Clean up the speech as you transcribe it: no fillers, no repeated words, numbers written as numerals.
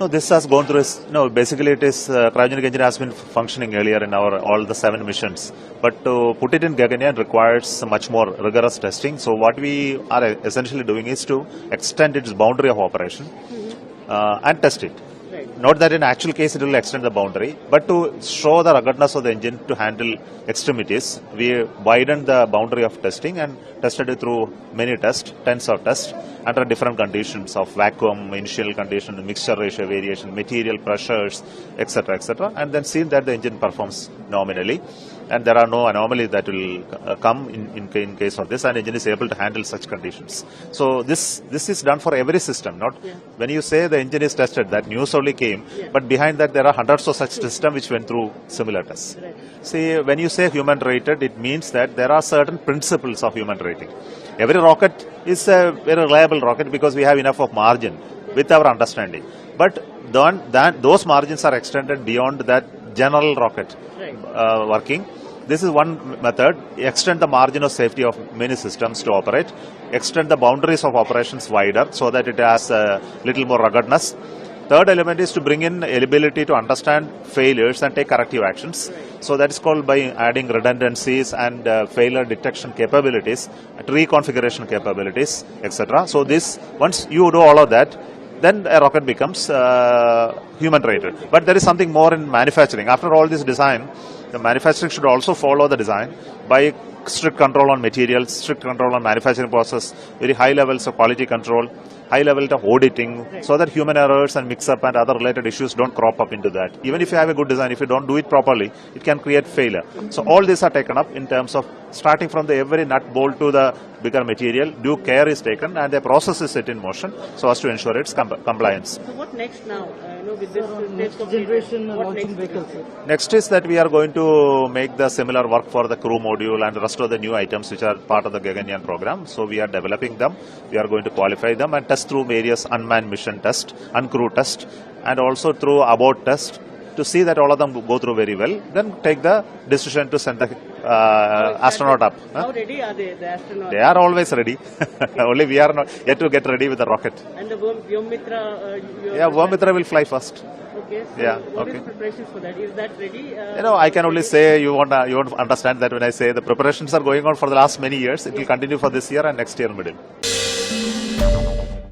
No, this has gone through. No, basically it is cryogenic engine has been functioning earlier in our all the 7 missions, but to put it in Gaganyaan requires much more rigorous testing. So what we are essentially doing is to extend its boundary of operation and test it. Not that in actual case it will extend the boundary, but to show the ruggedness of the engine to handle extremities, we widened the boundary of testing and tested it through many tests, tens of tests, under different conditions of vacuum, initial condition, mixture ratio variation, material pressures, etc., and then seen that the engine performs nominally. And there are no anomalies that will come in case of this, and engine is able to handle such conditions. So this is done for every system. Not when you say the engine is tested, that news only came, but behind that there are hundreds of such systems which went through similar tests. Right. See, when you say human rated, it means that there are certain principles of human rating. Every rocket is a very reliable rocket because we have enough of margin with our understanding. But those margins are extended beyond that general rocket working. This is one method. Extend the margin of safety of many systems to operate. Extend the boundaries of operations wider so that it has a little more ruggedness. Third element is to bring in ability to understand failures and take corrective actions. So that is called by adding redundancies and failure detection capabilities, reconfiguration capabilities, etc. So this, once you do all of that, then a rocket becomes human rated. But there is something more in manufacturing. After all this design, the manufacturing should also follow the design by strict control on materials, strict control on manufacturing process, very high levels of quality control, high level of auditing, so that human errors and mix-up and other related issues don't crop up into that. Even if you have a good design, if you don't do it properly, it can create failure. So all these are taken up in terms of starting from the every nut bolt to the bigger material. Due care is taken and the process is set in motion so as to ensure its compliance. So what next now? With this next generation launching vehicles. Next is that we are going to make the similar work for the crew module and the rest of the new items which are part of the Gaganyaan program. So we are developing them. We are going to qualify them and test through various unmanned mission test, uncrew test, and also through abort test to see that all of them go through very well. Then take the decision to send the astronaut up. How ready are they, the astronauts? They are always ready. Only we are not yet to get ready with the rocket. And the Vyomitra? Vyomitra will fly first. Okay. So what is the preparations for that? Is that ready? I can only say you won't understand that when I say the preparations are going on for the last many years. It will continue for this year and next year middle.